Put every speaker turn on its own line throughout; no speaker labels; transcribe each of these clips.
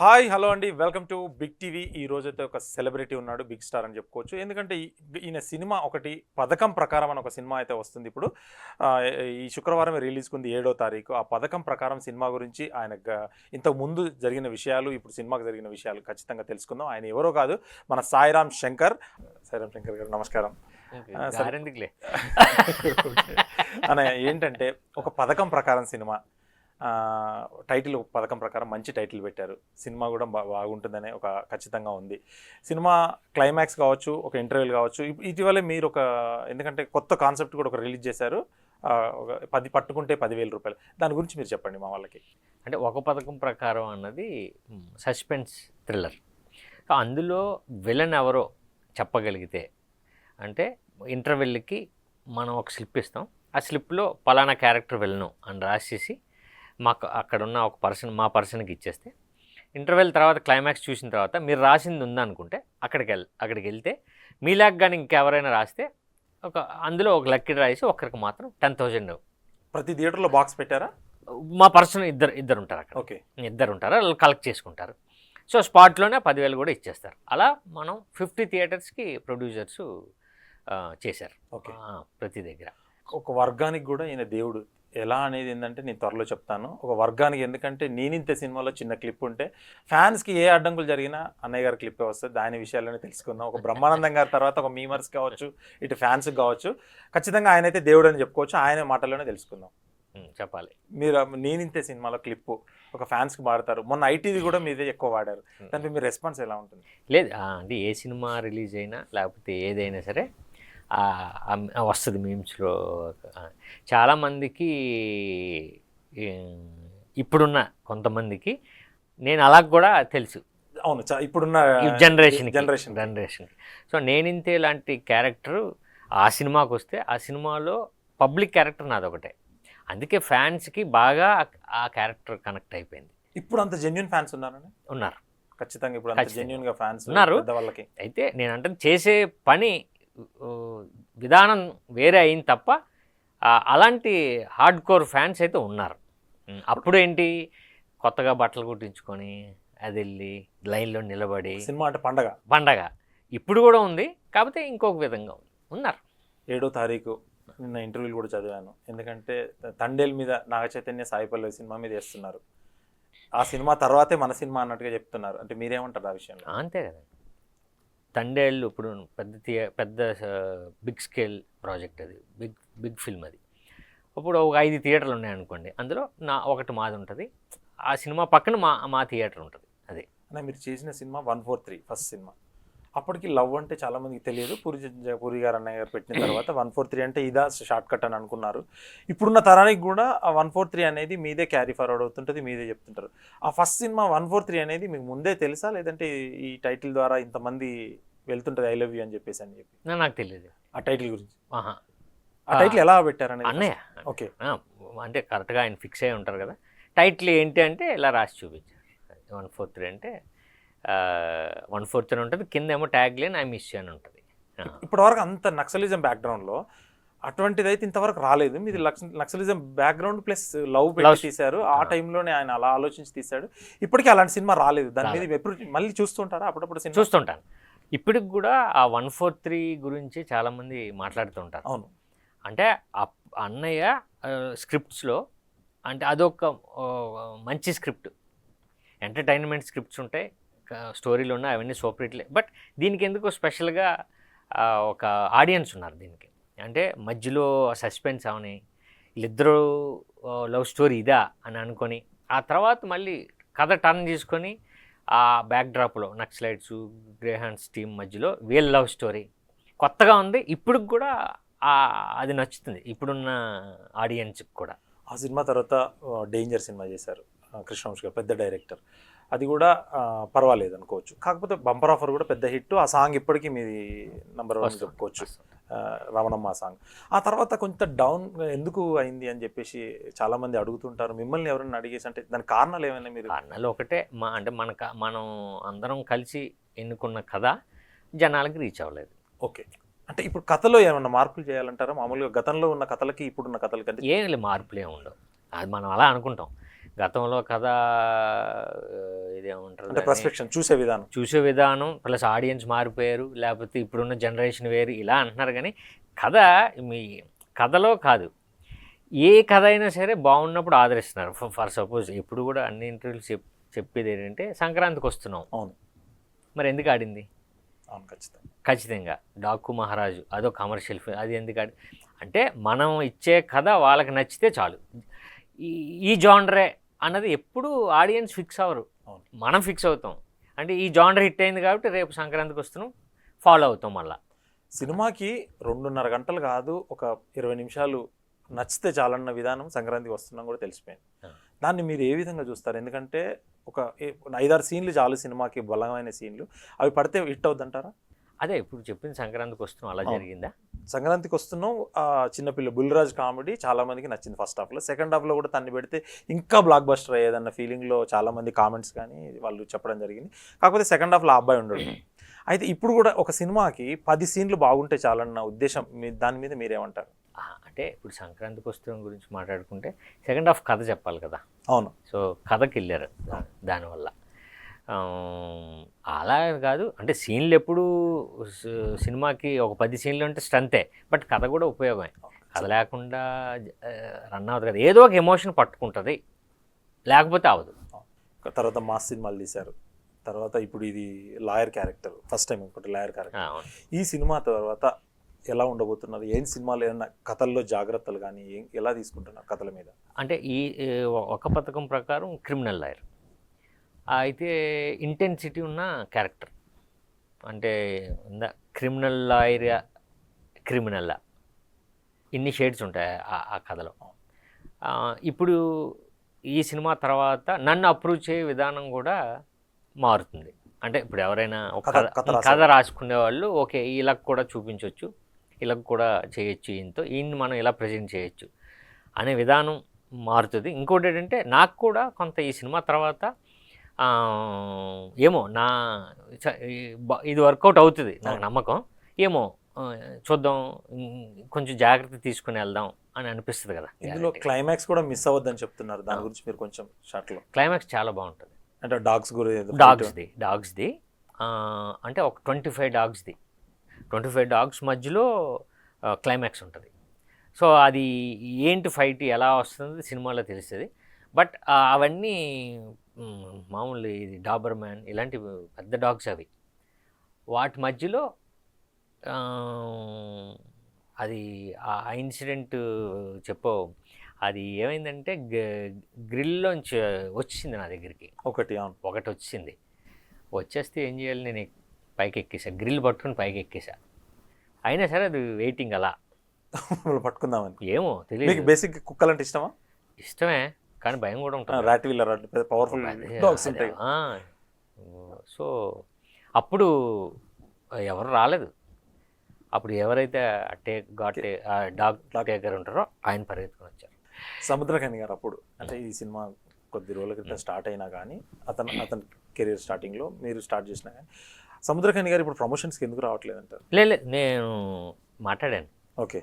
Hi hello అండి, welcome to big TV. ఈ రోజైతే ఒక సెలబ్రిటీ ఉన్నాడు, బిగ్ స్టార్ అని చెప్పుకోవచ్చు. ఎందుకంటే ఈయన సినిమా ఒకటి పథకం ప్రకారం అని ఒక సినిమా అయితే వస్తుంది ఇప్పుడు. ఆ, ఈ శుక్రవారం రిలీజ్కి ఉంది 7వ తారీఖు. ఆ పథకం ప్రకారం సినిమా గురించి ఆయన ఇంతకు ముందు జరిగిన విషయాలు, ఇప్పుడు సినిమాకు జరిగిన విషయాలు ఖచ్చితంగా తెలుసుకుందాం. ఆయన ఎవరో కాదు, మన సాయిరామ్ శంకర్. సాయిరామ్ శంకర్ గారు నమస్కారం. అనే ఏంటంటే ఒక పథకం ప్రకారం సినిమా టైటిల్, ఒక పథకం ప్రకారం మంచి టైటిల్ పెట్టారు. సినిమా కూడా బాగుంటుందనే ఒక ఖచ్చితంగా ఉంది. సినిమా క్లైమాక్స్ కావచ్చు, ఒక ఇంటర్వ్యూలు కావచ్చు. ఇటీవలే మీరు ఒక, ఎందుకంటే కొత్త కాన్సెప్ట్ కూడా ఒక రిలీజ్ చేశారు, ఒక 10 పట్టుకుంటే 10,000 రూపాయలు. దాని గురించి మీరు చెప్పండి మా వాళ్ళకి.
అంటే ఒక పథకం ప్రకారం అన్నది సస్పెన్స్ థ్రిల్లర్. అందులో విలన్ ఎవరో చెప్పగలిగితే, అంటే ఇంటర్వెల్కి మనం ఒక స్లిప్ ఇస్తాం, ఆ స్లిప్లో పలానా క్యారెక్టర్ విలను అని రాసేసి మాకు అక్కడున్న ఒక మా పర్సన్కి ఇచ్చేస్తే, ఇంటర్వెల్ తర్వాత క్లైమాక్స్ చూసిన తర్వాత మీరు రాసింది ఉందనుకుంటే అక్కడికి వెళ్తే మీలాగా కానీ ఇంకెవరైనా రాస్తే అందులో ఒక లక్కీ డ్రా వేసి ఒక్కరికి మాత్రం 10,000.
ప్రతి థియేటర్లో బాక్స్ పెట్టారా?
మా పర్సన్ ఇద్దరు ఉంటారు అక్కడ.
ఓకే,
ఇద్దరు ఉంటారు, వాళ్ళు కలెక్ట్ చేసుకుంటారు. సో స్పాట్లోనే 10,000 కూడా ఇచ్చేస్తారు. అలా మనం 50 థియేటర్స్కి ప్రొడ్యూసర్స్ చేశారు.
ఓకే,
ప్రతి దగ్గర.
ఒక వర్గానికి కూడా ఈయన దేవుడు ఎలా అనేది ఏంటంటే నేను త్వరలో చెప్తాను. ఒక వర్గానికి, ఎందుకంటే నేనింతే సినిమాలో చిన్న క్లిప్ ఉంటే ఫ్యాన్స్కి ఏ అడ్డంకులు జరిగినా అన్నయ్య గారి క్లిప్పే వస్తుంది. దాని విషయాల్లోనే తెలుసుకుందాం. ఒక బ్రహ్మానందం గారి తర్వాత ఒక మీమర్స్ కావచ్చు, ఇటు ఫ్యాన్స్కి కావచ్చు, ఖచ్చితంగా ఆయన అయితే దేవుడు అని చెప్పుకోవచ్చు. ఆయన మాటల్లోనే తెలుసుకుందాం.
చెప్పాలి.
మీరు నేనింతే సినిమాలో క్లిప్పు ఒక ఫ్యాన్స్కి వాడతారు, మొన్న ఐటీవీ కూడా మీదే ఎక్కువ వాడారు. దానికి మీ రెస్పాన్స్ ఎలా ఉంటుంది?
లేదు అంటే ఏ సినిమా రిలీజ్ అయినా లేకపోతే ఏదైనా సరే వస్తుంది మీమ్స్లో. చాలామందికి, ఇప్పుడున్న కొంతమందికి నేను అలా కూడా తెలుసు.
అవును, ఇప్పుడున్న
జనరేషన్. సో నేనింతే లాంటి క్యారెక్టరు ఆ సినిమాకి వస్తే, ఆ సినిమాలో పబ్లిక్ క్యారెక్టర్ నాదొకటే. అందుకే ఫ్యాన్స్కి బాగా ఆ క్యారెక్టర్ కనెక్ట్ అయిపోయింది.
ఇప్పుడు అంత జెన్యున్ ఫ్యాన్స్ ఉన్నారు ఖచ్చితంగా. ఇప్పుడు అంత జెన్యున్గా ఫ్యాన్స్
ఉన్నారు. అయితే నేను అంటే చేసే పని విధానం వేరే అయింది తప్ప అలాంటి హార్డ్ కోర్ ఫ్యాన్స్ అయితే ఉన్నారు. అప్పుడు ఏంటి, కొత్తగా బట్టలు కుట్టించుకొని అది వెళ్ళి లైన్లో నిలబడి
సినిమా అంటే పండగ.
ఇప్పుడు కూడా ఉంది, కాకపోతే ఇంకొక విధంగా ఉన్నారు.
7వ తారీఖు నిన్న ఇంటర్వ్యూలు కూడా చదివాను. ఎందుకంటే తండేల్ మీద నాగ చైతన్య, సాయి పల్లవి సినిమా మీద వేస్తున్నారు. ఆ సినిమా తర్వాతే మన సినిమా అన్నట్టుగా చెప్తున్నారు. అంటే మీరేమంటారు ఆ విషయంలో?
అంతే కదా. తండేళ్ళు ఇప్పుడు పెద్ద బిగ్ స్కేల్ ప్రాజెక్ట్, అది బిగ్ ఫిల్మ్. అది ఇప్పుడు ఒక 5 థియేటర్లు ఉన్నాయనుకోండి, అందులో ఒకటి మాది ఉంటుంది. ఆ సినిమా పక్కన మా థియేటర్ ఉంటుంది. అది
మీరు చేసిన సినిమా 143 ఫస్ట్ సినిమా. అప్పటికి లవ్ అంటే చాలామందికి తెలియదు. పూరి గారు, అన్నయ్య గారు పెట్టిన తర్వాత 143 అంటే ఇదా షార్ట్ కట్ అని అనుకున్నారు. ఇప్పుడున్న తరానికి కూడా ఆ 143 అనేది మీదే క్యారీ ఫార్వర్డ్ అవుతుంటుంది, మీదే చెప్తుంటారు. ఆ ఫస్ట్ సినిమా 143 అనేది మీకు ముందే తెలుసా, లేదంటే ఈ టైటిల్ ద్వారా ఇంతమంది వెళ్తుంటుంది ఐ లవ్ యూ అని చెప్పేసి
నాకు తెలియదు
ఆ టైటిల్ గురించి? ఆ టైటిల్ ఎలా పెట్టారనేది
అన్నయ్య.
ఓకే,
అంటే కరెక్ట్గా ఆయన ఫిక్స్ అయ్యి ఉంటారు కదా. టైటిల్ ఏంటి అంటే ఇలా రాసి చూపించారు. 143 అంటే 143 ఉంటుంది, కింద ఏమో tag line I miss you అని ఉంటుంది.
ఇప్పటివరకు అంత నక్సలిజం బ్యాక్గ్రౌండ్లో అటువంటిది అయితే ఇంతవరకు రాలేదు. మీది నక్సలిజం బ్యాక్గ్రౌండ్ ప్లస్ లవ్ పెట్టి తీశారు. ఆ టైంలోనే ఆయన అలా ఆలోచించి తీశాడు. ఇప్పటికీ అలాంటి సినిమా రాలేదు. దాని మీద ఎప్పుడు మళ్ళీ చూస్తుంటారా? అప్పుడప్పుడు సినిమా
చూస్తుంటాను. ఇప్పటికి కూడా ఆ 143 గురించి చాలామంది మాట్లాడుతుంటారు.
అవును,
అంటే అన్నయ్య స్క్రిప్ట్స్లో, అంటే అదొక మంచి స్క్రిప్ట్, ఎంటర్టైన్మెంట్ స్క్రిప్ట్స్ ఉంటాయి, స్టోరీలు ఉన్నాయి, అవన్నీ సూపర్ హిట్లే. బట్ దీనికి ఎందుకో స్పెషల్గా ఒక ఆడియన్స్ ఉన్నారు దీనికి. అంటే మధ్యలో సస్పెన్స్ అవని, వీళ్ళిద్దరూ లవ్ స్టోరీ ఇదా అని అనుకొని, ఆ తర్వాత మళ్ళీ కథ టర్న్ తీసుకొని ఆ బ్యాక్డ్రాప్లో నక్సలైట్స్, గ్రేహాన్స్ టీమ్ మధ్యలో వీళ్ళ లవ్ స్టోరీ కొత్తగా ఉంది. ఇప్పుడు కూడా అది నచ్చుతుంది ఇప్పుడున్న ఆడియన్స్కి కూడా.
ఆ సినిమా తర్వాత డేంజర్ సినిమా చేశారు కృష్ణవంశీ గారు, పెద్ద డైరెక్టర్. అది కూడా పర్వాలేదు అనుకోవచ్చు. కాకపోతే బంపర్ ఆఫర్ కూడా పెద్ద హిట్. ఆ సాంగ్ ఇప్పటికీ మీది నెంబర్ 1 చెప్పుకోవచ్చు, రమణమ్మ సాంగ్. ఆ తర్వాత కొంత డౌన్ ఎందుకు అయింది అని చెప్పేసి చాలామంది అడుగుతుంటారు. మిమ్మల్ని ఎవరైనా అడిగేసి అంటే దాని కారణాలు ఏమైనా? మీరు
కారణాలు ఒకటే, అంటే మనం అందరం కలిసి ఎన్నుకున్న కథ జనాలకి రీచ్ అవ్వలేదు.
ఓకే, అంటే ఇప్పుడు కథలో ఏమన్నా మార్పులు చేయాలంటారా? మామూలుగా గతంలో ఉన్న కథలకి ఇప్పుడున్న కథలకి అంటే
ఏం లేదు, మార్పులు ఏమి ఉండవు. అది మనం అలా అనుకుంటాం. గతంలో కథ ఇదేమంటారు
అంటే
దాన్ని?
పర్స్పెక్షన్ చూసే విధానం.
చూసే విధానం ప్లస్ ఆడియన్స్ మారిపోయారు, లేకపోతే ఇప్పుడున్న జనరేషన్ వేరు ఇలా అంటున్నారు. కానీ కథ మీ కథలో కాదు, ఏ కథ అయినా సరే బాగున్నప్పుడు ఆదరిస్తున్నారు. ఫర్ సపోజ్ ఎప్పుడు కూడా అన్ని ఇంటర్వ్యూలు చెప్పేది ఏంటంటే సంక్రాంతికి వస్తున్నాం,
అవును
మరి ఎందుకు ఆడింది?
అవును ఖచ్చితంగా.
ఖచ్చితంగా డాకు మహారాజు అదో కమర్షియల్ ఫిల్మ్, అది ఎందుకు అంటే మనం ఇచ్చే కథ వాళ్ళకి నచ్చితే చాలు. ఈ జానరే అన్నది ఎప్పుడు ఆడియన్స్ ఫిక్స్ అవ్వరు,
అవును.
మనం ఫిక్స్ అవుతాం. అంటే ఈ జానర్ హిట్ అయింది కాబట్టి రేపు సంక్రాంతికి వస్తున్నాం, ఫాలో అవుతాం మళ్ళీ.
సినిమాకి 2.5 గంటలు కాదు, ఒక 20 నిమిషాలు నచ్చితే చాలన్న విధానం సంక్రాంతికి వస్తున్నాం కూడా తెలిసిపోయింది. దాన్ని మీరు ఏ విధంగా చూస్తారు? ఎందుకంటే ఒక 5-6 సీన్లు చాలు సినిమాకి, బలమైన సీన్లు, అవి పడితే హిట్ అవుద్దంటారా?
అదే ఇప్పుడు చెప్పింది సంక్రాంతికి వస్తున్నాం అలా జరిగిందా?
సంక్రాంతికి వస్తున్నాం చిన్నపిల్ల బుల్లిరాజ్ కామెడీ చాలా మందికి నచ్చింది ఫస్ట్ హాఫ్లో. సెకండ్ హాఫ్లో కూడా తన్ని పెడితే ఇంకా బ్లాక్ బస్టర్ అయ్యేదన్న ఫీలింగ్లో చాలా మంది కామెంట్స్ కానీ వాళ్ళు చెప్పడం జరిగింది. కాకపోతే సెకండ్ హాఫ్లో ఆ అబ్బాయి ఉండడు. అయితే ఇప్పుడు కూడా ఒక సినిమాకి 10 సీన్లు బాగుంటే చాలన్న ఉద్దేశం, దాని మీద మీరేమంటారు?
అంటే ఇప్పుడు సంక్రాంతికి వస్తున్న గురించి మాట్లాడుకుంటే సెకండ్ హాఫ్ కథ చెప్పాలి కదా.
అవును.
సో కథకి వెళ్ళారు దానివల్ల. అలా కాదు అంటే సీన్లు ఎప్పుడు సినిమాకి ఒక 10 సీన్లు అంటే స్ట్రెంతే, బట్ కథ కూడా ఉపయోగమే. కథ లేకుండా రన్ అవుతుంది కదా, ఏదో ఒక ఎమోషన్ పట్టుకుంటుంది, లేకపోతే అవ్వదు.
తర్వాత మాస్ సినిమాలు తీశారు, తర్వాత ఇప్పుడు ఇది లాయర్ క్యారెక్టర్, ఫస్ట్ టైం ఇంకోటి లాయర్ క్యారెక్టర్. ఈ సినిమా తర్వాత ఎలా ఉండబోతున్నారు? ఏం సినిమాలు ఏమన్నా కథల్లో జాగ్రత్తలు కానీ ఎలా తీసుకుంటున్నారు కథల మీద? అంటే
ఈ ఒక పథకం ప్రకారం క్రిమినల్ లాయర్ అయితే ఇంటెన్సిటీ ఉన్న క్యారెక్టర్, అంటే క్రిమినల్ లాయర్ క్రిమినల్లా ఇన్ని షేడ్స్ ఉంటాయి ఆ కథలో. ఇప్పుడు ఈ సినిమా తర్వాత నన్ను అప్రూవ్ చేయ విధానం కూడా మారుతుంది. అంటే ఇప్పుడు ఎవరైనా ఒక కథ రాసుకునే వాళ్ళు ఓకే ఇలా కూడా చూపించవచ్చు, ఇలా కూడా చేయొచ్చు, ఈయన్ని మనం ఇలా ప్రజెంట్ చేయొచ్చు అనే విధానం మారుతుంది. ఇంకోటి ఏంటంటే నాకు కూడా కొంత ఈ సినిమా తర్వాత ఏమో ఇది వర్కౌట్ అవుతుంది నాకు నమ్మకం. ఏమో చూద్దాం, కొంచెం జాగ్రత్త తీసుకుని వెళ్దాం అని అనిపిస్తుంది కదా.
ఇందులో క్లైమాక్స్ కూడా మిస్ అవ్వద్దని చెప్తున్నారు, దాని గురించి మీరు కొంచెం షార్ట్లో.
క్లైమాక్స్ చాలా బాగుంటుంది.
అంటే
డాగ్స్ది అంటే ఒక 25 డాగ్స్ మధ్యలో క్లైమాక్స్ ఉంటుంది. సో అది ఏంటి ఫైట్ ఎలా వస్తుంది సినిమాలో తెలుస్తుంది. బట్ అవన్నీ మామూలు ఇది డాబర్ మ్యాన్ ఇలాంటి పెద్ద డాగ్స్ అవి, వాటి మధ్యలో అది ఆ ఇన్సిడెంట్ చెప్పవు. అది ఏమైందంటే గ్రిల్లోంచి వచ్చింది నా దగ్గరికి ఒకటి వచ్చింది. వచ్చేస్తే ఏం చేయాలి, నేను పైకి ఎక్కేసా, గ్రిల్ పట్టుకుని పైకి ఎక్కేసా. అయినా సరే అది వెయిటింగ్ అలా
పట్టుకుందామని.
ఏమో తెలియదు.
బేసిక్ కుక్కలంటే ఇష్టమా?
ఇష్టమే, కానీ భయం కూడా ఉంటుంది.
పవర్ఫుల్ డాగ్స్ ఉంటాయి.
సో అప్పుడు ఎవరు రాలేదు. అప్పుడు ఎవరైతే డాగ్ టేకర్ ఉంటారో ఆయన పరిగెత్తుకొని వచ్చారు.
సముద్రఖని గారు అప్పుడు అంటే ఈ సినిమా కొద్ది రోజుల క్రితం స్టార్ట్ అయినా కానీ అతని కెరీర్ స్టార్టింగ్లో మీరు స్టార్ట్ చేసినా కానీ సముద్రఖని గారు ఇప్పుడు ప్రమోషన్స్కి ఎందుకు రావట్లేదు అంటారు?
లేదు, నేను మాట్లాడాను.
ఓకే,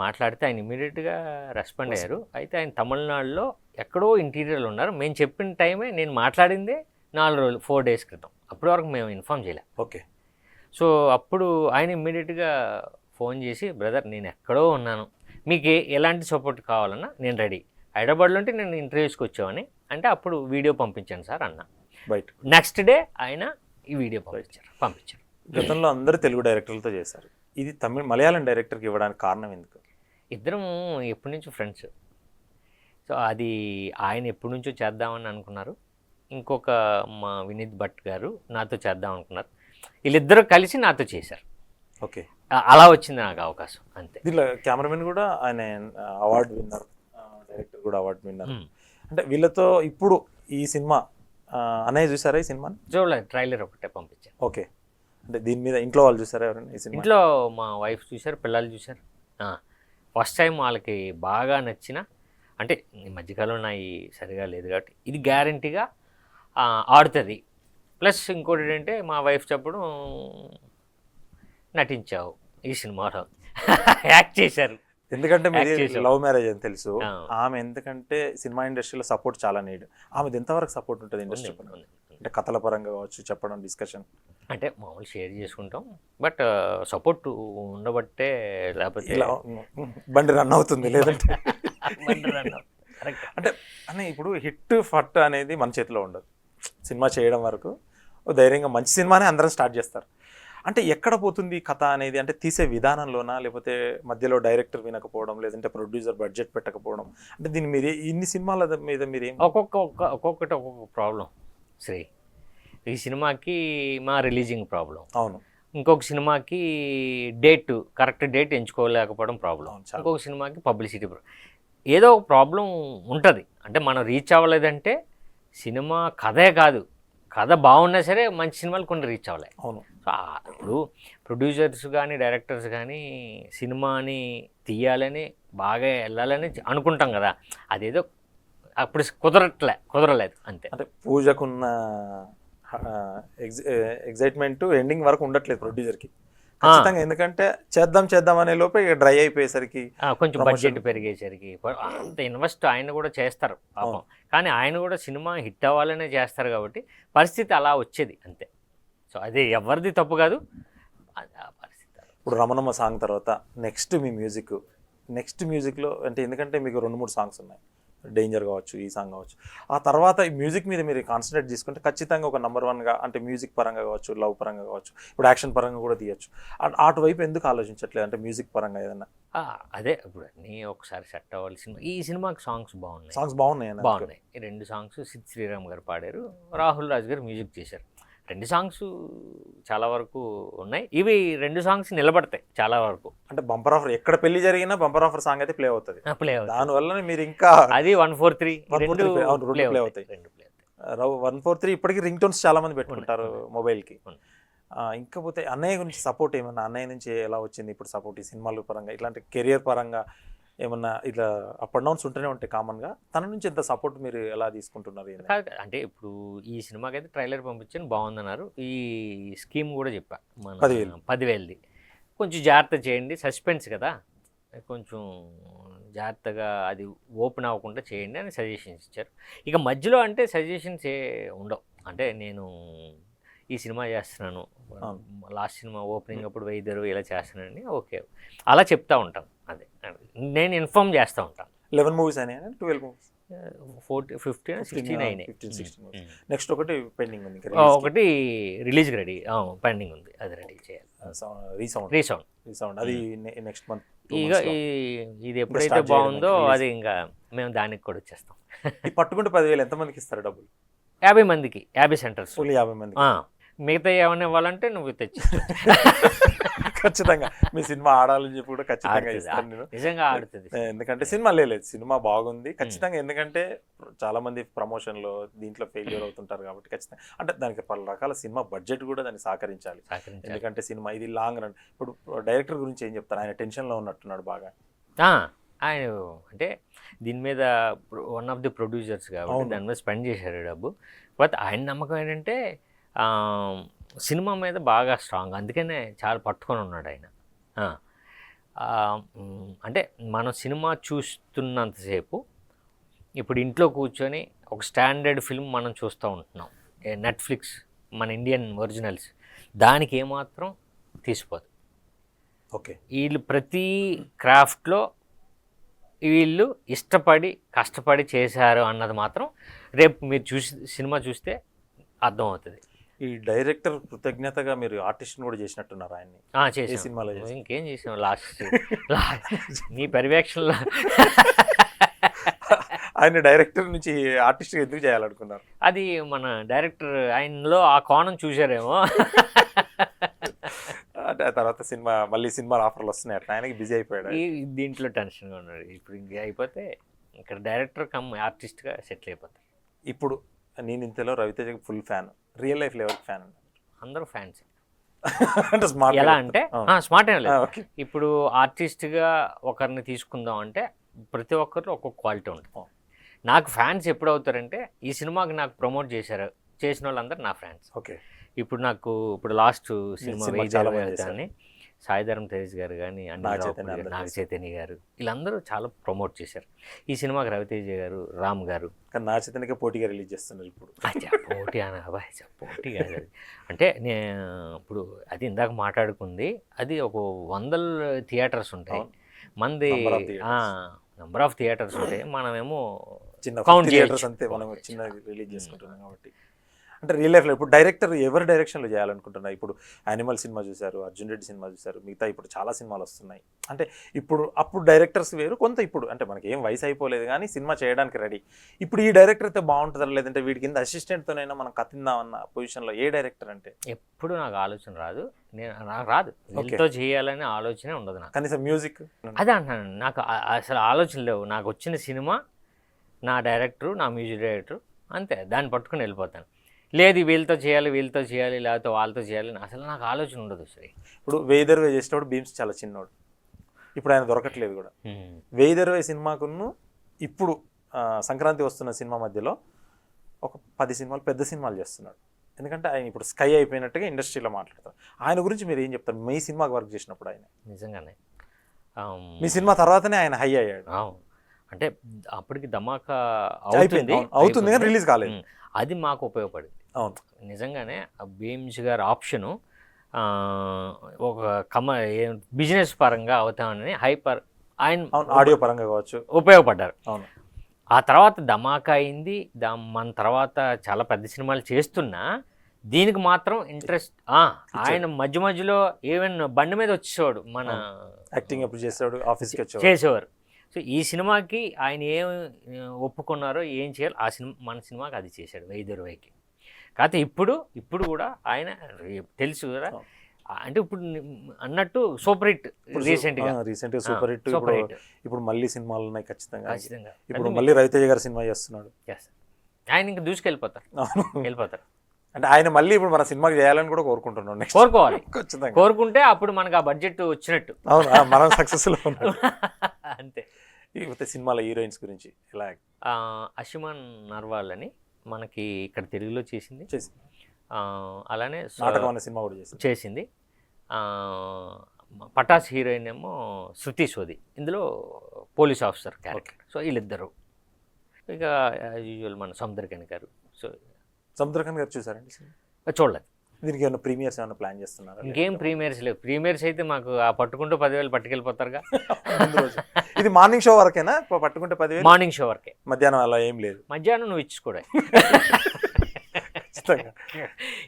మాట్లాడితే ఆయన ఇమీడియట్గా రెస్పాండ్ అయ్యారు. అయితే ఆయన తమిళనాడులో ఎక్కడో ఇంటీరియర్లో ఉన్నారు. మేము చెప్పిన టైమే, నేను మాట్లాడిందే 4 రోజులు 4 days క్రితం. అప్పటి వరకు మేము ఇన్ఫామ్ చేయలే.
ఓకే.
సో అప్పుడు ఆయన ఇమ్మీడియట్గా ఫోన్ చేసి, బ్రదర్ నేను ఎక్కడో ఉన్నాను, మీకు ఎలాంటి సపోర్ట్ కావాలన్నా నేను రెడీ, హైదరాబాద్లో ఉంటే నేను ఇంటర్వ్యూస్కి వచ్చామని అంటే అప్పుడు వీడియో పంపించాను సార్ అన్న.
రైట్.
నెక్స్ట్ డే ఆయన ఈ వీడియో పంపించారు.
గతంలో అందరూ తెలుగు డైరెక్టర్లతో చేశారు, ఇది మలయాళం డైరెక్టర్కి ఇవ్వడానికి కారణం ఎందుకు?
ఇద్దరం ఎప్పటి నుంచో ఫ్రెండ్స్. సో అది ఆయన ఎప్పటి నుంచో చేద్దామని అనుకున్నారు. ఇంకొక మా వినీత్ భట్ గారు నాతో చేద్దాం అనుకున్నారు. వీళ్ళిద్దరూ కలిసి నాతో చేశారు.
ఓకే,
అలా వచ్చింది నాకు అవకాశం, అంతే.
దీంట్లో కెమెరామెన్ కూడా ఆయన అవార్డు విన్నర్, డైరెక్టర్ కూడా అవార్డు విన్నర్. అంటే వీళ్ళతో ఇప్పుడు ఈ సినిమా అన్నయ్య చూసారా ఈ సినిమాని?
చూడలేదు, ట్రైలర్ ఒకటే పంపించాను.
ఓకే. అంటే దీని మీద ఇంట్లో వాళ్ళు చూసారా ఎవరైనా ఈ సినిమా?
ఇంట్లో మా వైఫ్ చూశారు, పిల్లలు చూశారు. ఫస్ట్ టైం వాళ్ళకి బాగా నచ్చిన, అంటే ఈ మధ్యకాలంలో నా సరిగా లేదు కాబట్టి ఇది గ్యారంటీగా ఆడుతుంది. ప్లస్ ఇంకోటి ఏంటంటే మా వైఫ్ చెప్పడం, నటించావు ఈ సినిమాలో యాక్ట్ చేశారు.
ఎందుకంటే మీది
Act చేసావు.
లవ్ మ్యారేజ్ అని తెలుసు.
ఆ.
ఆమె ఎందుకంటే సినిమా ఇండస్ట్రీలో సపోర్ట్ చాలా నీడ్. ఆమెది ఎంతవరకు సపోర్ట్ ఉంటుంది ఇండస్ట్రీ పరంగా?
ఉంది.
అంటే కథల పరంగా కావచ్చు, చెప్పడం, డిస్కషన్.
అంటే మామూలు షేర్ చేసుకుంటాం, బట్ సపోర్ట్ ఉండబట్టే లేకపోతే
ఇలా బండి రన్ అవుతుంది లేదంటే
కరెక్ట్.
అంటే అన్న ఇప్పుడు హిట్ ఫట్ అనేది మన చేతిలో ఉండదు. సినిమా చేయడం వరకు ఓ ధైర్యంగా మంచి సినిమానే అందరం స్టార్ట్ చేస్తారు. అంటే ఎక్కడ పోతుంది కథ అనేది, అంటే తీసే విధానంలోనా, లేకపోతే మధ్యలో డైరెక్టర్ వినకపోవడం, లేదంటే ప్రొడ్యూసర్ బడ్జెట్ పెట్టకపోవడం, అంటే దీని మీద ఇన్ని సినిమాల మీద మీరు ఏం
ఒక్కొక్కటి ఒక్కొక్క ప్రాబ్లం శ్రీ. ఈ సినిమాకి మా రిలీజింగ్ ప్రాబ్లం,
అవును
ఇంకొక సినిమాకి కరెక్ట్ డేట్ ఎంచుకోలేకపోవడం ప్రాబ్లం,
అవును, చాలా.
ఇంకొక సినిమాకి పబ్లిసిటీ ఏదో ఒక ప్రాబ్లం ఉంటుంది. అంటే మనం రీచ్ అవ్వలేదంటే సినిమా కథే కాదు, కథ బాగున్నా సరే మంచి సినిమాలు కొన్ని రీచ్ అవ్వలేదు.
అవును
సో ఇప్పుడు ప్రొడ్యూసర్స్ కానీ డైరెక్టర్స్ కానీ సినిమాని తీయాలని బాగా వెళ్ళాలని అనుకుంటాం కదా, అదేదో అప్పుడు కుదరలేదు అంతే.
అంటే పూజకున్న ఎగ్జైట్మెంట్ ఎండింగ్ వరకు ఉండట్లేదు ప్రొడ్యూసర్కి ఖచ్చితంగా. ఎందుకంటే చేద్దాం అనే లోపే ఇక డ్రై అయిపోయేసరికి,
కొంచెం బడ్జెట్ పెరిగేసరికి అంత ఇన్వెస్ట్ ఆయన కూడా చేస్తారు పాపం, కానీ ఆయన కూడా సినిమా హిట్ అవ్వాలనే చేస్తారు కాబట్టి పరిస్థితి అలా వచ్చేది అంతే. సో అది ఎవరిది తప్పు కాదు, అది ఆ పరిస్థితి.
ఇప్పుడు రమణమ్మ సాంగ్ తర్వాత నెక్స్ట్ మీ మ్యూజిక్లో అంటే, ఎందుకంటే మీకు 2-3 సాంగ్స్ ఉన్నాయి, డేంజర్ కావచ్చు, ఈ సాంగ్ కావచ్చు. ఆ తర్వాత ఈ మ్యూజిక్ మీద మీరు కాన్సన్ట్రేట్ చేసుకుంటే ఖచ్చితంగా ఒక నెంబర్ 1గా, అంటే మ్యూజిక్ పరంగా కావచ్చు, లవ్ పరంగా కావచ్చు, ఇప్పుడు యాక్షన్ పరంగా కూడా తీయచ్చు. అటువైపు ఎందుకు ఆలోచించట్లేదు, అంటే మ్యూజిక్ పరంగా ఏదన్నా?
అదే ఇప్పుడు అన్నీ ఒకసారి సెట్ అవ్వాలి. ఈ సినిమాకి సాంగ్స్ బాగున్నాయి.
సాంగ్స్ బాగున్నాయి.
ఈ 2 సాంగ్స్ సిద్ శ్రీరామ్ గారు పాడారు, రాహుల్ రాజ్ గారు మ్యూజిక్ చేశారు. 2 సాంగ్స్ చాలా వరకు ఉన్నాయి. ఇవి 2 సాంగ్స్ నిలబడతాయి చాలా వరకు.
అంటే బంపర్ ఆఫర్ ఎక్కడ పెళ్లి జరిగినా బంపర్ ఆఫర్ సాంగ్ అయితే ప్లే అవుతుంది.
ప్లే అవుతుంది.
దానివల్ల మీరు ఇంకా
అది 143
2 ప్లే అవుతాయి. 143 ఇప్పటికీ రింగ్ టోన్స్ చాలా మంది పెట్టుకుంటారు మొబైల్కి. ఇంకా పోతే అన్నయ్య గురించి సపోర్ట్ ఏమన్నా, అన్నయ్య నుంచి ఎలా వచ్చింది ఇప్పుడు సపోర్ట్ ఈ సినిమాల పరంగా, ఇట్లాంటి కెరియర్ పరంగా ఏమన్నా ఇట్లా అప్ అండ్ డౌన్స్ ఉంటూనే ఉంటాయి కామన్గా, తన నుంచి ఎంత సపోర్ట్ మీరు ఎలా తీసుకుంటున్నారు?
అంటే ఇప్పుడు ఈ సినిమాకి అయితే ట్రైలర్ పంపించాను, బాగుందన్నారు. ఈ స్కీమ్ కూడా చెప్పా, మన 10,000ది కొంచెం జాగ్రత్త చేయండి, సస్పెన్స్ కదా, కొంచెం జాగ్రత్తగా అది ఓపెన్ అవ్వకుండా చేయండి అని సజెషన్స్ ఇచ్చారు. ఇక మధ్యలో అంటే సజెషన్స్ ఉండవు. అంటే నేను ఈ సినిమా చేస్తున్నాను, లాస్ట్ సినిమా ఓపెనింగ్ అప్పుడు 1000 ఇలా చేస్తున్నానని ఓకే అలా చెప్తా ఉంటాను. అదే నేను ఇన్ఫార్మ్ చేస్తూ ఉంటాను.
11 మూవీస్ అయినా 12 మూవీస్
15, 16 అయినాయి.
16 నెక్స్ట్ ఒకటి పెండింగ్ ఉంది,
ఒకటి రిలీజ్ రెడీ పెండింగ్ ఉంది, అది రెడీ చేయాలి.
రీసౌండ్ అది నెక్స్ట్ మంత్.
ఇక ఇది ఎప్పుడైతే బాగుందో అది ఇంకా మేము దానికి కూడా వచ్చేస్తాం.
పట్టుకుంటే 10,000 ఎంతమందికి ఇస్తారు డబ్బులు?
50 మందికి, 50 సెంటర్స్,
50 మంది.
మిగతా ఏమైనా ఇవ్వాలంటే నువ్వు తెచ్చి
ఖచ్చితంగా మీ సినిమా ఆడాలని చెప్పి కూడా ఖచ్చితంగా ఇస్తాను నేను.
నిజంగా ఆడుతుంది,
ఎందుకంటే సినిమా లేదు, సినిమా బాగుంది ఖచ్చితంగా. ఎందుకంటే చాలా మంది ప్రమోషన్లో దీంట్లో ఫెయిల్యూర్ అవుతుంటారు కాబట్టి ఖచ్చితంగా, అంటే దానికి పలు రకాల సినిమా బడ్జెట్ కూడా దాన్ని సహకరించాలి. ఎందుకంటే సినిమా ఇది లాంగ్ రన్. ఇప్పుడు డైరెక్టర్ గురించి ఏం చెప్తారు? ఆయన టెన్షన్లో ఉన్నట్టున్నాడు బాగా.
ఆయన అంటే దీని మీద వన్ ఆఫ్ ది ప్రొడ్యూసర్స్ కాబట్టి దాని మీద స్పెండ్ చేశారు డబ్బు. బట్ ఆయన నమ్మకం ఏంటంటే సినిమా మీద బాగా స్ట్రాంగ్, అందుకనే చాలా పట్టుకొని ఉన్నాడు ఆయన. అంటే మనం సినిమా చూస్తున్నంతసేపు ఇప్పుడు ఇంట్లో కూర్చొని ఒక స్టాండర్డ్ ఫిల్మ్ మనం చూస్తూ ఉంటున్నాం, నెట్ఫ్లిక్స్ మన ఇండియన్ ఒరిజినల్స్, దానికి ఏమాత్రం తీసిపోదు.
ఓకే,
వీళ్ళు ప్రతి క్రాఫ్ట్లో వీళ్ళు ఇష్టపడి కష్టపడి చేశారు అన్నది మాత్రం రేపు మీరు సినిమా చూస్తే అర్థమవుతుంది.
ఈ డైరెక్టర్ కృతజ్ఞతగా మీరు ఆర్టిస్ట్ని కూడా చేసినట్టున్నారు ఆయన్ని.
చేసే సినిమాలో ఇంకేం చేసాం లాస్ట్ నీ పర్యవేక్షణలో
ఆయన డైరెక్టర్ నుంచి ఆర్టిస్ట్గా ఎందుకు చేయాలనుకున్నారు?
అది మన డైరెక్టర్ ఆయనలో ఆ కోణం చూసారేమో.
అంటే ఆ తర్వాత సినిమా ఆఫర్లు వస్తున్నాయి, అట్లా ఆయనకి బిజీ అయిపోయాడు.
దీంట్లో టెన్షన్గా ఉన్నాడు. ఇప్పుడు ఇంక అయిపోతే ఇక్కడ డైరెక్టర్ కమ్ ఆర్టిస్ట్గా సెటిల్ అయిపోతాయి.
ఇప్పుడు నేను ఇంతలో రవితేజకి ఫుల్ ఫ్యాన్, రియల్ లైఫ్లో ఎవరికి ఫ్యాన్?
అందరూ ఫ్యాన్స్.
అంటే స్మార్ట్
ఎలా అంటే స్మార్ట్ ఏం లేదు. ఇప్పుడు ఆర్టిస్ట్గా ఒకరిని తీసుకుందాం అంటే ప్రతి ఒక్కరిలో ఒక్కొక్క క్వాలిటీ ఉంటుంది. నాకు ఫ్యాన్స్ ఎప్పుడు అవుతారంటే ఈ సినిమాకి నాకు ప్రమోట్ చేసిన వాళ్ళందరూ నా ఫ్యాన్స్.
ఓకే,
ఇప్పుడు లాస్ట్ సినిమా అని సాయిధరం తేజ్ గారు కానీ నాగ చైతన్య గారు వీళ్ళందరూ చాలా ప్రమోట్ చేశారు ఈ సినిమాకి. రవితేజ గారు, రామ్ గారు.
కానీ నాగ చైతన్యకే పోటీగా రిలీజ్ చేస్తున్నారు ఇప్పుడు.
పోటీ అని అబ్బాయి పోటీ కాదు అది. అంటే ఇప్పుడు అది ఇందాక మాట్లాడుకుంది, అది ఒక 100 థియేటర్స్ ఉంటాయి మంది, నెంబర్ ఆఫ్ థియేటర్స్ ఉంటాయి. మనమేమో
చిన్న
కౌంట్
థియేటర్స్ అంతే, మనం చిన్న రిలీజ్ చేసుకుంటున్నాం కాబట్టి. అంటే రియల్ లైఫ్లో ఇప్పుడు డైరెక్టర్ ఎవరి డైరెక్షన్లో చేయాలనుకుంటున్నారు? ఇప్పుడు యానిమల్ సినిమా చూశారు, అర్జున్ రెడ్డి సినిమా చూశారు, మిగతా ఇప్పుడు చాలా సినిమాలు వస్తున్నాయి. అంటే ఇప్పుడు అప్పుడు డైరెక్టర్స్ వేరు, కొంత ఇప్పుడు అంటే మనకి ఏం వయసు అయిపోలేదు కానీ సినిమా చేయడానికి రెడీ. ఇప్పుడు ఈ డైరెక్టర్ అయితే బాగుంటుందా, లేదంటే వీడి కింద అసిస్టెంట్తోనైనా మనం కత్తిందామన్న పొజిషన్లో ఏ డైరెక్టర్ అంటే?
ఎప్పుడు నాకు ఆలోచన రాదు, నాకు రాదు, వీళ్ళతో చేయాలనే ఆలోచనే ఉండదు నాకు.
కనీసం మ్యూజిక్
అదే అంటున్నాను, నాకు అసలు ఆలోచన లేవు. నాకు వచ్చిన సినిమా, నా డైరెక్టరు, నా మ్యూజిక్ డైరెక్టరు, అంతే, దాన్ని పట్టుకుని వెళ్ళిపోతాను. లేదు వీళ్ళతో చేయాలి, లేకపోతే వాళ్ళతో చేయాలి, అసలు నాకు ఆలోచన ఉండదు. సరే,
ఇప్పుడు వేదర్వే చేసేటప్పుడు భీమ్స్ చాలా చిన్నోడు, ఇప్పుడు ఆయన దొరకట్లేదు కూడా. వేదర్వే సినిమాకును ఇప్పుడు సంక్రాంతి వస్తున్న సినిమా మధ్యలో ఒక 10 సినిమాలు పెద్ద సినిమాలు చేస్తున్నాడు. ఎందుకంటే ఆయన ఇప్పుడు స్కై అయిపోయినట్టుగా ఇండస్ట్రీలో మాట్లాడతారు. ఆయన గురించి మీరు ఏం చెప్తారు? మీ సినిమాకి వర్క్ చేసినప్పుడు ఆయన
నిజంగానే
మీ సినిమా తర్వాతనే ఆయన హై అయ్యాడు.
అంటే అప్పటికి ధమాకా
అవుతుంది కానీ రిలీజ్ కాలేదు.
అది మాకు ఉపయోగపడింది.
అవును,
నిజంగానే భీమ్స్ గారి ఆప్షను ఒక బిజినెస్ పరంగా అవుతామని ఆయన
ఆడియో పరంగా కావచ్చు
ఉపయోగపడ్డారు.
అవును,
ఆ తర్వాత ధమాకా అయింది. మన తర్వాత చాలా పెద్ద సినిమాలు చేస్తున్నా దీనికి మాత్రం ఇంట్రెస్ట్. ఆయన మధ్య మధ్యలో ఈవెన్ బండి మీద వచ్చేవాడు, మన
యాక్టింగ్ ఎప్పుడు చేసేవాడు, ఆఫీస్కి
చేసేవారు. సో ఈ సినిమాకి ఆయన ఏం ఒప్పుకున్నారో, ఏం చేయాలి, ఆ సినిమా మన సినిమాకి అది చేశాడు వైద్యురవైకి. కాకపోతే ఇప్పుడు కూడా ఆయన తెలుసు కదా, అంటే ఇప్పుడు అన్నట్టు సూపర్ హిట్ రీసెంట్గా
సూపర్ హిట్. ఇప్పుడు మళ్ళీ సినిమాలు ఉన్నాయి ఖచ్చితంగా. ఇప్పుడు మళ్ళీ రవితేజ గారి సినిమా చేస్తున్నాడు.
ఆయన ఇంకా దూసుకెళ్ళిపోతారు, వెళ్ళిపోతారు.
అంటే ఆయన మళ్ళీ ఇప్పుడు మన సినిమాకి చేయాలని కూడా కోరుకుంటున్నాం.
కోరుకోవాలి, కోరుకుంటే అప్పుడు మనకు ఆ బడ్జెట్ వచ్చినట్టు.
అవును, మనం సక్సెస్ఫుల్ ఉన్నాం
అంతే.
ఇకపోతే సినిమాల హీరోయిన్స్ గురించి ఎలా?
అశిమాన్ నర్వాల్ అని మనకి ఇక్కడ తెలుగులో చేసింది, అలానే
సినిమా కూడా
చేసింది. పటాస్ హీరోయిన్ ఏమో శృతి సోది, ఇందులో పోలీస్ ఆఫీసర్ క్యారెక్టర్. సో వీళ్ళిద్దరు. ఇక యూజువల్ మన సముద్రకని గారు. సో
సముద్రకన్ గారు చూసారండి?
చూడలేదు.
దీనికి ఏమైనా ప్రీమియర్స్ ఏమైనా ప్లాన్ చేస్తున్నారు?
ఇంకేం ప్రీమియర్స్ లేవు. ప్రీమియర్స్ అయితే మాకు ఆ పట్టుకుంటూ 10,000 పట్టుకెళ్ళిపోతారుగా.
ఇది మార్నింగ్ షో వరకేనా? పట్టుకుంటే 10,000
మార్నింగ్ షో వరకే,
మధ్యాహ్నం అలా ఏం లేదు.
మధ్యాహ్నం నువ్వు ఇచ్చుకోవడం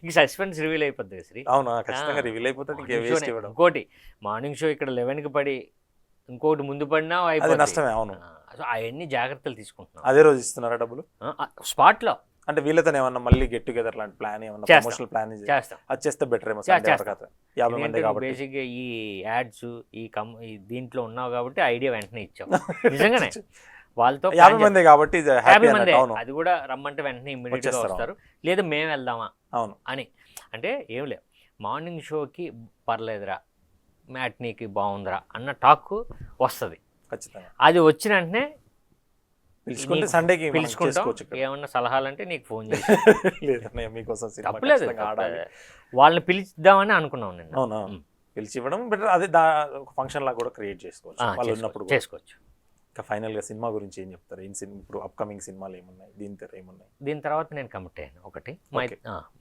ఇంక సస్పెన్స్ రివీల్ అయిపోద్ది శ్రీ.
అవునా, ఖచ్చితంగా రివీల్ అయిపోతుంది.
ఇంకోటి మార్నింగ్ షో ఇక్కడ 11కి పడి ఇంకోటి ముందు పడినా అయిపోతుంది, నష్టమే. అవును, సో అవన్నీ జాగ్రత్తలు తీసుకుంటున్నాం.
అదే రోజు ఇస్తున్నారా డబ్బులు
స్పాట్లో?
అంటే వీళ్ళతో ఏమన్నా మళ్ళీ గెట్ టుగెదర్ లాంటి ప్లాన్ ఏమన్నా ప్రమోషనల్ ప్లాన్
చేస్తాం,
అది చేస్తే బెటర్ ఏమో.
బేసిక్గా ఈ యాడ్స్ ఈ దీంట్లో ఉన్నావు కాబట్టి ఐడియా వెంటనే ఇచ్చాం. నిజంగానే వాళ్ళతో
50 మంది కాబట్టి
50 మంది, అది కూడా రమ్మంటే వెంటనే ఇమ్మీడియట్గా వస్తారు. లేదా మేము వెళ్దామా
అవును అని.
అంటే ఏం లేదు, మార్నింగ్ షోకి పర్లేదురా, మ్యాట్నీకి బాగుందిరా అన్న టాక్ వస్తుంది ఖచ్చితంగా. అది వచ్చిన వెంటనే
సండేకి
పిలుచుకుంటాం. ఏమన్నా సలహాలు అంటే నీకు ఫోన్ చేసి
తప్పలేదు,
వాళ్ళని పిలిచిద్దామని అనుకున్నాం నేను.
అవునా, పిలిచి ఇవ్వడం బెటర్. అదే ఒక ఫంక్షన్ లాగా కూడా క్రియేట్ చేసుకోవచ్చు, వాళ్ళు ఉన్నప్పుడు
చేసుకోవచ్చు.
ఇంకా ఫైనల్గా సినిమా గురించి ఏం చెప్తారు? ఏం సినిమా ఇప్పుడు అప్కమింగ్ సినిమాలు ఏమున్నాయి?
దీని తర్వాత నేను కమిట్ అయ్యాను ఒకటి,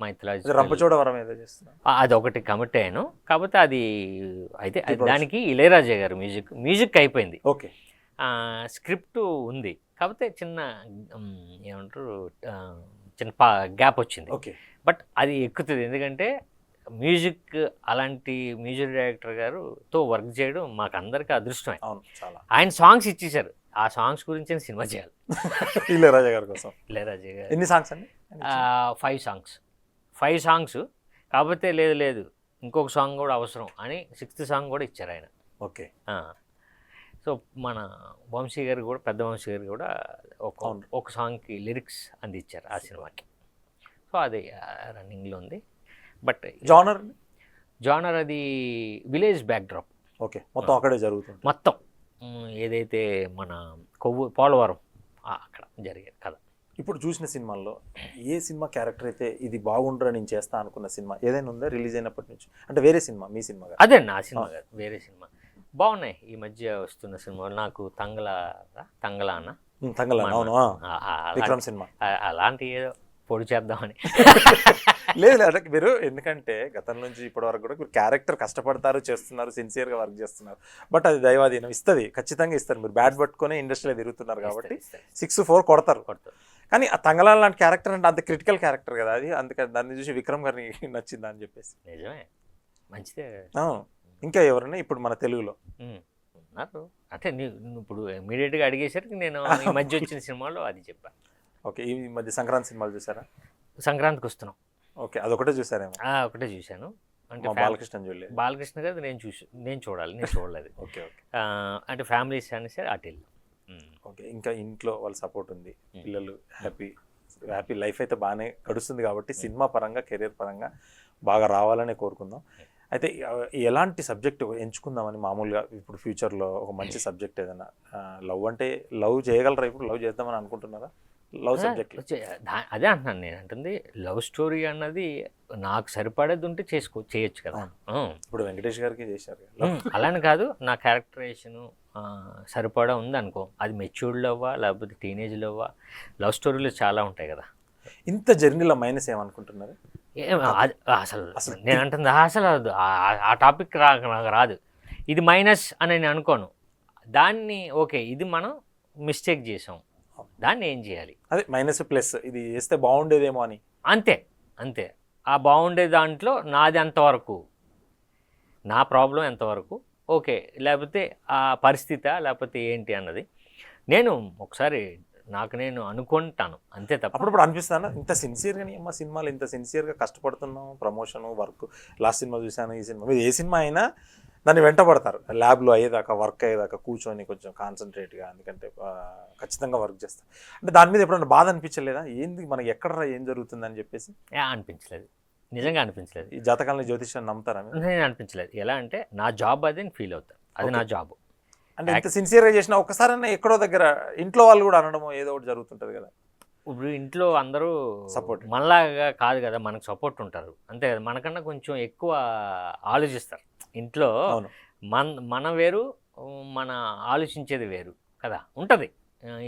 మైథలాజీ
రంపచోడవరం ఏదో చేస్తున్నా,
అది ఒకటి కమిట్ అయ్యాను. కాకపోతే అది అయితే దానికి ఇళయరాజా గారు మ్యూజిక్ అయిపోయింది.
ఓకే,
స్క్రిప్ట్ ఉంది, కాకపోతే చిన్న ఏమంటారు చిన్న గ్యాప్ వచ్చింది.
ఓకే,
బట్ అది ఎక్కుతుంది. ఎందుకంటే మ్యూజిక్ అలాంటి మ్యూజిక్ డైరెక్టర్ గారుతో వర్క్ చేయడం మాకు అందరికీ అదృష్టమే. ఆయన సాంగ్స్ ఇచ్చేసారు, ఆ సాంగ్స్ గురించి సినిమా చేయాలి.
ఇళయరాజా గారి కోసం.
ఇళయరాజా గారు
ఎన్ని సాంగ్స్ అండి?
5 సాంగ్స్. కాకపోతే లేదు ఇంకొక సాంగ్ కూడా అవసరం అని 6th సాంగ్ కూడా ఇచ్చారు ఆయన.
ఓకే,
సో మన వంశీ గారు కూడా, పెద్ద వంశీ గారు కూడా ఒక సాంగ్కి లిరిక్స్ అందించారు ఆ సినిమాకి. సో అది రన్నింగ్లో ఉంది. బట్ జానర్ అది విలేజ్ బ్యాక్డ్రాప్.
ఓకే, మొత్తం అక్కడే జరుగుతుంది.
మొత్తం ఏదైతే మన పోలవరం అక్కడ జరిగే కథ.
ఇప్పుడు చూసిన సినిమాల్లో ఏ సినిమా క్యారెక్టర్ అయితే ఇది బాగుండ్రా నేను చేస్తా అనుకున్న సినిమా ఏదైనా ఉందా రిలీజ్ అయినప్పటి నుంచి? అంటే వేరే సినిమా, మీ సినిమా కాదు.
అదే నా సినిమా కాదు, వేరే సినిమా. బాగున్నాయి ఈ మధ్య వస్తున్న సినిమాలు. నాకు తంగలా అన్న
తంగలా, అవును, విక్రమ్ సినిమా
అలాంటి ఏదో పొడి చేద్దామని.
లేదు లేదు, అంటే మీరు ఎందుకంటే గతం నుంచి ఇప్పటి వరకు కూడా మీరు క్యారెక్టర్ కష్టపడతారు, చేస్తున్నారు, సిన్సియర్గా వర్క్ చేస్తున్నారు. బట్ అది దైవాధీనం, ఇస్తుంది, ఖచ్చితంగా ఇస్తారు. మీరు బ్యాట్ పట్టుకొని ఇండస్ట్రీలో తిరుగుతున్నారు కాబట్టి 6-4 కొడతారు. కానీ ఆ తంగలా లాంటి క్యారెక్టర్ అంటే అంత క్రిటికల్ క్యారెక్టర్ కదా అది, అందుకని దాన్ని చూసి విక్రమ్ గారిని నచ్చిందా అని చెప్పేసి.
నిజమే, మంచిదే.
ఇంకా ఎవరైనా ఇప్పుడు మన తెలుగులో
నాకు అంటే నువ్వు ఇప్పుడు ఇమీడియట్గా అడిగేసరికి నేను ఈ మధ్య వచ్చిన సినిమాలో అది చెప్పాను.
ఓకే, ఈ మధ్య సంక్రాంతి సినిమాలు చూసారా?
సంక్రాంతికి వస్తున్నాం.
ఓకే, అదొకటే చూసారేమో?
ఒకటే చూశాను. అంటే
బాలకృష్ణ చూడలేదు.
బాలకృష్ణ గారు నేను చూడలేదు.
Okay okay.
అంటే ఫ్యామిలీస్ అని సరే అటు వెళ్ళాం.
ఓకే, ఇంకా ఇంట్లో వాళ్ళ సపోర్ట్ ఉంది, పిల్లలు హ్యాపీ లైఫ్ అయితే బాగానే గడుస్తుంది కాబట్టి సినిమా పరంగా, కెరీర్ పరంగా బాగా రావాలనే కోరుకుందాం. అయితే ఎలాంటి సబ్జెక్ట్ ఎంచుకుందామని మామూలుగా ఇప్పుడు ఫ్యూచర్లో ఒక మంచి సబ్జెక్ట్ ఏదైనా, లవ్ అంటే లవ్ చేయగలరా? ఇప్పుడు లవ్ చేద్దామని అనుకుంటున్నారా? లవ్ సబ్జెక్ట్
అదే అంటున్నాను నేను. అంటుంది లవ్ స్టోరీ అన్నది నాకు సరిపడేది ఉంటే చేయొచ్చు కదా.
ఇప్పుడు వెంకటేష్ గారికి చేశారు.
అలానే కాదు, నా క్యారెక్టరైజేషను సరిపడా ఉంది అనుకో, అది మెచ్యూర్డ్ లవ్వా లేకపోతే టీనేజ్ లవ్వా, లవ్ స్టోరీలు చాలా ఉంటాయి కదా.
ఇంత జర్నీలో మైనస్ ఏమనుకుంటున్నారు?
అసలు నేను అంటుంది అసలు ఆ టాపిక్ నాకు రాదు. ఇది మైనస్ అని నేను అనుకోను. దాన్ని ఓకే, ఇది మనం మిస్టేక్ చేసాం, దాన్ని ఏం చేయాలి,
అదే మైనస్ ప్లస్, ఇది చేస్తే బాగుండేదేమో అని.
అంతే. ఆ బాగుండే దాంట్లో నాది ఎంతవరకు, నా ప్రాబ్లం ఎంతవరకు ఓకే, లేకపోతే ఆ పరిస్థితి లేకపోతే ఏంటి అన్నది నేను ఒకసారి నాకు నేను అనుకుంటాను, అంతే తప్ప.
అప్పుడు అనిపిస్తాను ఇంత సిన్సియర్గా అమ్మ సినిమాలు ఇంత సిన్సియర్గా కష్టపడుతున్నాం, ప్రమోషన్ వర్క్, లాస్ట్ సినిమా చూశాను, ఈ సినిమా మీద ఏ సినిమా అయినా దాన్ని వెంట పడతారు. ల్యాబ్లో అయ్యేదాకా, వర్క్ అయ్యేదాకా కూర్చొని కొంచెం కాన్సన్ట్రేట్గా, ఎందుకంటే ఖచ్చితంగా వర్క్ చేస్తారు. అంటే దాని మీద ఎప్పుడైనా బాధ అనిపించలేదా? ఏంది మనకి ఎక్కడ ఏం జరుగుతుందని చెప్పేసి?
అనిపించలేదు, నిజంగా అనిపించలేదు.
ఈ జాతకాలని జ్యోతిష్యాన్ని నమ్ముతారా?
నేను అనిపించలేదు. ఎలా అంటే నా జాబ్ అది ఫీల్ అవుతాను, అది నా జాబ్.
అంటే ఇంత సిన్సియర్గా చేసినా ఒక్కసారైనా ఎక్కడో దగ్గర ఇంట్లో వాళ్ళు కూడా అనడము ఏదో ఒకటి జరుగుతుంటుంది కదా.
ఇప్పుడు ఇంట్లో అందరూ
సపోర్ట్
మనలాగా కాదు కదా, మనకు సపోర్ట్ ఉంటారు అంతే కదా. మనకన్నా కొంచెం ఎక్కువ ఆలోచిస్తారు ఇంట్లో. మన వేరు, మన ఆలోచించేది వేరు కదా ఉంటుంది.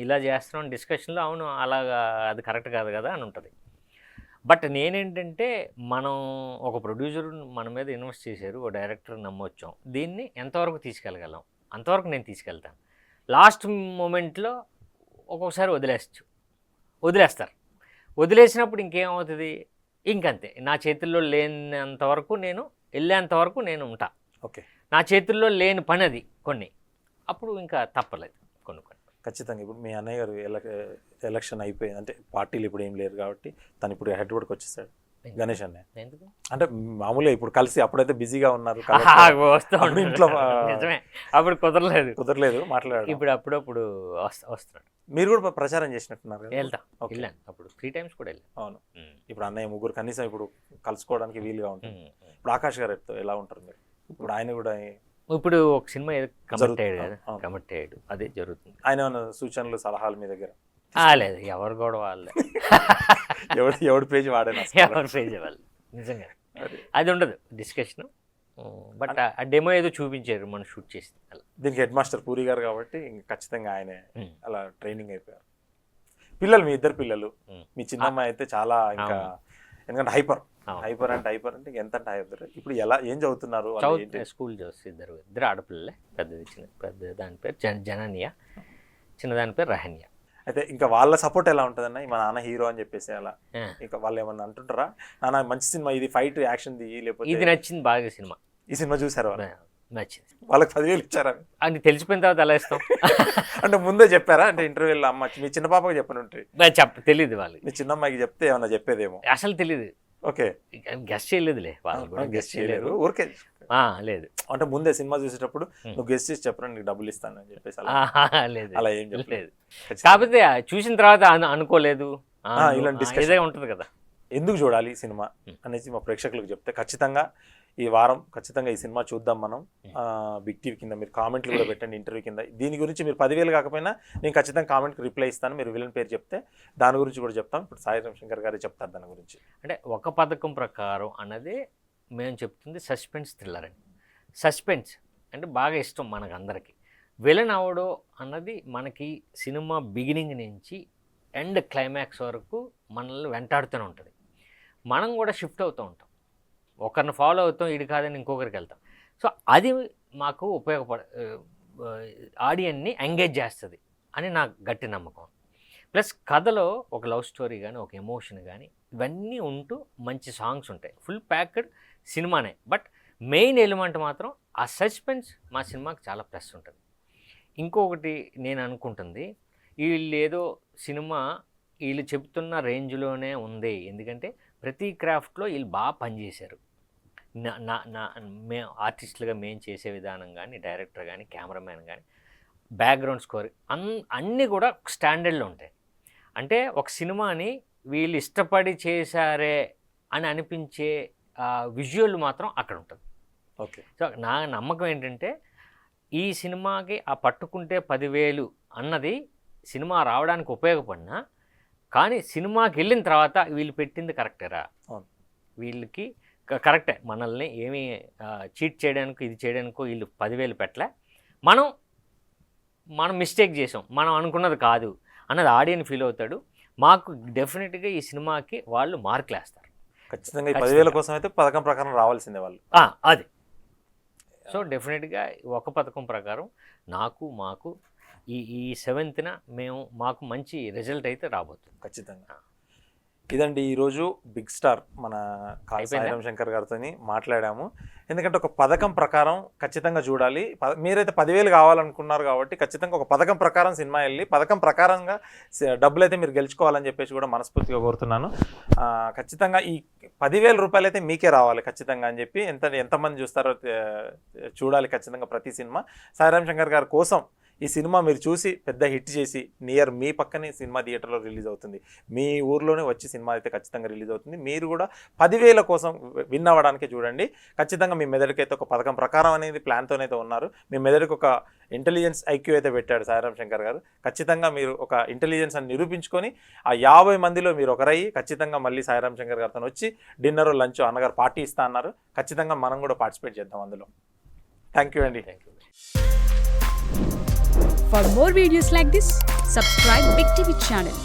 ఇలా చేస్తున్నాం డిస్కషన్లో, అవును అలాగా అది కరెక్ట్ కాదు కదా అని ఉంటుంది. బట్ నేనేంటంటే మనం ఒక ప్రొడ్యూసర్ మన మీద ఇన్వెస్ట్ చేశారు, ఒక డైరెక్టర్ నమ్మొచ్చాం, దీన్ని ఎంతవరకు తీసుకెళ్ళగలం అంతవరకు నేను తీసుకెళ్తాను. లాస్ట్ మూమెంట్లో ఒక్కొక్కసారి వదిలేస్తారు. వదిలేసినప్పుడు ఇంకేమవుతుంది, ఇంకంతే. నా చేతుల్లో లేనంతవరకు నేను వెళ్ళేంతవరకు నేను ఉంటా.
ఓకే,
నా చేతుల్లో లేని పని అది కొన్ని, అప్పుడు ఇంకా తప్పలేదు కొన్ని.
ఖచ్చితంగా ఇప్పుడు మీ అన్నయ్య గారు ఎలక్షన్ అయిపోయింది అంటే పార్టీలు ఇప్పుడు ఏం లేరు కాబట్టి తను ఇప్పుడు హెడ్ వర్డ్కి వచ్చేసాడు గణేష్ అన్నయ్య.
ఎందుకు
అంటే మామూలుగా ఇప్పుడు కలిసి అప్పుడైతే బిజీగా ఉన్నారు,
ఇంట్లో అప్పుడు కుదరలేదు
మాట్లాడారు.
ఇప్పుడు అప్పుడప్పుడు వస్తున్నాడు.
మీరు కూడా ప్రచారం చేసినట్టున్నారు కదా?
వెళ్ళాను అప్పుడు 3 times కూడా వెళ్ళాను.
అవును, ఇప్పుడు అన్నయ్య ముగ్గురు కనీసం ఇప్పుడు కలుసుకోవడానికి వీలుగా ఉంటుంది. ఇప్పుడు ఆకాష్ గారు ఎలా ఉంటారు మీరు? ఇప్పుడు ఆయన కూడా
ఇప్పుడు ఒక సినిమా కమిట్ అయ్యాడు, అదే జరుగుతుంది.
ఆయన ఏమైనా సూచనలు సలహాలు మీ దగ్గర?
లేదు, ఎవరు కూడా వాళ్ళే,
ఎవడి పేజ్ వాడేనా?
ఎవరి పేజ్ వాళ్ళు నిజంగా అది ఉండదు డిస్కషన్. బట్ ఆ డెమో ఏదో చూపించారు మనం షూట్ చేసి.
దీనికి హెడ్ మాస్టర్ పూరి గారు కాబట్టి ఇంకా ఖచ్చితంగా ఆయనే అలా ట్రైనింగ్ అయిపోయారు. పిల్లలు, మీ ఇద్దరు పిల్లలు, మీ చిన్నమ్మాయి అయితే చాలా ఇంకా, ఎందుకంటే హైపర్ అంటే ఎంత అంటే హైపర్. ఇప్పుడు ఏం చదువుతున్నారు?
స్కూల్ చదువుతారు, ఇద్దరు ఆడపిల్లలే. పెద్ద దాని పేరు జనన్య, చిన్నదాని పేరు రహన్య.
అయితే ఇంకా వాళ్ళ సపోర్ట్ ఎలా ఉంటుందన్న? మా నాన్న హీరో అని చెప్పేసి అలా ఇంకా వాళ్ళు ఏమన్నా అంటుంటారా, నాన్న మంచి సినిమా ఇది, ఫైట్ యాక్షన్ ది, లేకపోతే
ఇది నచ్చింది బాగా సినిమా,
ఈ సినిమా చూసారు,
నచ్చింది,
వాళ్ళకి 10,000 ఇచ్చారా?
అది తెలిసిపోయిన తర్వాత ఎలా ఇస్తాం?
అంటే ముందే చెప్పారా? అంటే ఇంటర్వ్యూలో అమ్మ మీ చిన్న పాపకి చెప్పనుంటే
తెలియదు, వాళ్ళకి మీ
చిన్న అమ్మాయికి చెప్తే ఏమన్నా చెప్పేదేమో,
అసలు తెలియదు.
ఓకే,
గెస్ట్ చేయలేదులే, వాళ్ళు
గెస్ట్ చేయలేరు, ఊరికే
లేదు.
అంటే ముందే సినిమా చూసేటప్పుడు నువ్వు గెస్ట్ చేసి చెప్పరా నీకు డబ్బులు ఇస్తాను అని చెప్పేసి
లేదు,
అలా ఏం చెప్పలేదు.
కాకపోతే చూసిన తర్వాత అనుకోలేదు,
ఇలాంటి
ఇదే ఉంటుంది కదా.
ఎందుకు చూడాలి సినిమా అనేసి మా ప్రేక్షకులకు చెప్తే ఖచ్చితంగా ఈ వారం ఖచ్చితంగా ఈ సినిమా చూద్దాం మనం. బిగ్ టీవీ కింద మీరు కామెంట్లు కూడా పెట్టండి ఇంటర్వ్యూ కింద. దీని గురించి మీరు 10,000 కాకపోయినా నేను ఖచ్చితంగా కామెంట్కి రిప్లై ఇస్తాను. మీరు విలన్ పేరు చెప్తే దాని గురించి కూడా చెప్తాం. ఇప్పుడు సాయి రవిశంకర్ గారే చెప్తారు దాని గురించి.
అంటే ఒక పథకం ప్రకారం అన్నది మేము చెప్తుంది సస్పెన్స్ థ్రిల్లర్ అని. సస్పెన్స్ అంటే బాగా ఇష్టం మనకు అందరికీ. విలన్ అవడం అన్నది మనకి సినిమా బిగినింగ్ నుంచి ఎండ్ క్లైమాక్స్ వరకు మనల్ని వెంటాడుతూనే ఉంటుంది. మనం కూడా షిఫ్ట్ అవుతూ ఉంటాం, ఒకరిని ఫాలో అవుతాం, ఇది కాదని ఇంకొకరికి వెళ్తాం. సో అది మాకు ఆడియన్ని ఎంగేజ్ చేస్తుంది అని నాకు గట్టి నమ్మకం. ప్లస్ కథలో ఒక లవ్ స్టోరీ కానీ ఒక ఎమోషన్ కానీ ఇవన్నీ ఉంటూ మంచి సాంగ్స్ ఉంటాయి. ఫుల్ ప్యాక్డ్ సినిమానే. బట్ మెయిన్ ఎలిమెంట్ మాత్రం ఆ సస్పెన్స్ మా సినిమాకి చాలా ప్లస్ ఉంటుంది. ఇంకొకటి నేను అనుకుంటుంది, వీళ్ళు ఏదో సినిమా వీళ్ళు చెప్తున్న రేంజ్లోనే ఉంది. ఎందుకంటే ప్రతి క్రాఫ్ట్లో వీళ్ళు బాగా పనిచేశారు. మేము ఆర్టిస్టులుగా మేము చేసే విధానం కానీ, డైరెక్టర్ కానీ, కెమెరామ్యాన్ కానీ, బ్యాక్గ్రౌండ్ స్కోర్ అన్నీ కూడా స్టాండర్డ్లో ఉంటాయి. అంటే ఒక సినిమాని వీళ్ళు ఇష్టపడి చేశారే అని అనిపించే విజువల్ మాత్రం అక్కడ ఉంటుంది.
ఓకే.
సో నా నమ్మకం ఏంటంటే ఈ సినిమాకి ఆ పట్టుకుంటే 10,000 అన్నది సినిమా రావడానికి ఉపయోగపడినా, కానీ సినిమాకి వెళ్ళిన తర్వాత వీళ్ళు పెట్టింది కరెక్టేరా, వీళ్ళకి కరెక్టే, మనల్ని ఏమీ చీట్ చేయడానికి ఇది చేయడానికో వీళ్ళు 10,000 పెట్టలే, మనం మిస్టేక్ చేసాం, మనం అనుకున్నది కాదు అన్నది ఆడియన్స్ ఫీల్ అవుతాడు. మాకు డెఫినెట్గా ఈ సినిమాకి వాళ్ళు మార్కులు వేస్తారు.
ఖచ్చితంగా ఈ 10,000 కోసం అయితే పథకం ప్రకారం రావాల్సిందే వాళ్ళు.
అది. సో డెఫినెట్గా ఒక పథకం ప్రకారం మాకు ఈ 7th మాకు మంచి రిజల్ట్ అయితే రాబోతుంది
ఖచ్చితంగా. ఇదండి ఈరోజు బిగ్ స్టార్ మన సాయి రవిశంకర్ గారితో మాట్లాడాము. ఎందుకంటే ఒక పథకం ప్రకారం ఖచ్చితంగా చూడాలి. మీరైతే 10,000 కావాలనుకున్నారు కాబట్టి ఖచ్చితంగా ఒక పథకం ప్రకారం సినిమా వెళ్ళి పథకం ప్రకారంగా డబ్బులు అయితే మీరు గెలుచుకోవాలని చెప్పేసి కూడా మనస్ఫూర్తిగా కోరుతున్నాను. ఖచ్చితంగా ఈ 10,000 రూపాయలు అయితే మీకే రావాలి ఖచ్చితంగా అని చెప్పి ఎంతమంది చూస్తారో చూడాలి ఖచ్చితంగా ప్రతి సినిమా. సాయి రవిశంకర్ గారి కోసం ఈ సినిమా మీరు చూసి పెద్ద హిట్ చేసి నియర్ మీ పక్కనే సినిమా థియేటర్లో రిలీజ్ అవుతుంది. మీ ఊర్లోనే వచ్చి సినిమా అయితే ఖచ్చితంగా రిలీజ్ అవుతుంది. మీరు కూడా 10,000 కోసం విన్ అవ్వడానికి చూడండి. ఖచ్చితంగా మీ మెదడుకైతే ఒక పథకం ప్రకారం అనేది ప్లాన్తోనైతే ఉన్నారు. మీ మెదడుకు ఒక ఇంటెలిజెన్స్ ఐక్యూ అయితే పెట్టాడు సాయి రవిశంకర్ గారు. ఖచ్చితంగా మీరు ఒక ఇంటెలిజెన్స్ అని నిరూపించుకొని ఆ 50 మందిలో మీరు ఒకరయ్యి ఖచ్చితంగా మళ్ళీ సాయి రవిశంకర్ గారితో వచ్చి డిన్నర్ లంచ్ అన్నగారు పార్టీ ఇస్తా అన్నారు. ఖచ్చితంగా మనం కూడా పార్టిసిపేట్ చేద్దాం అందులో. థ్యాంక్ యూ అండి.
Thank you.
For more videos like this, subscribe Big TV channel.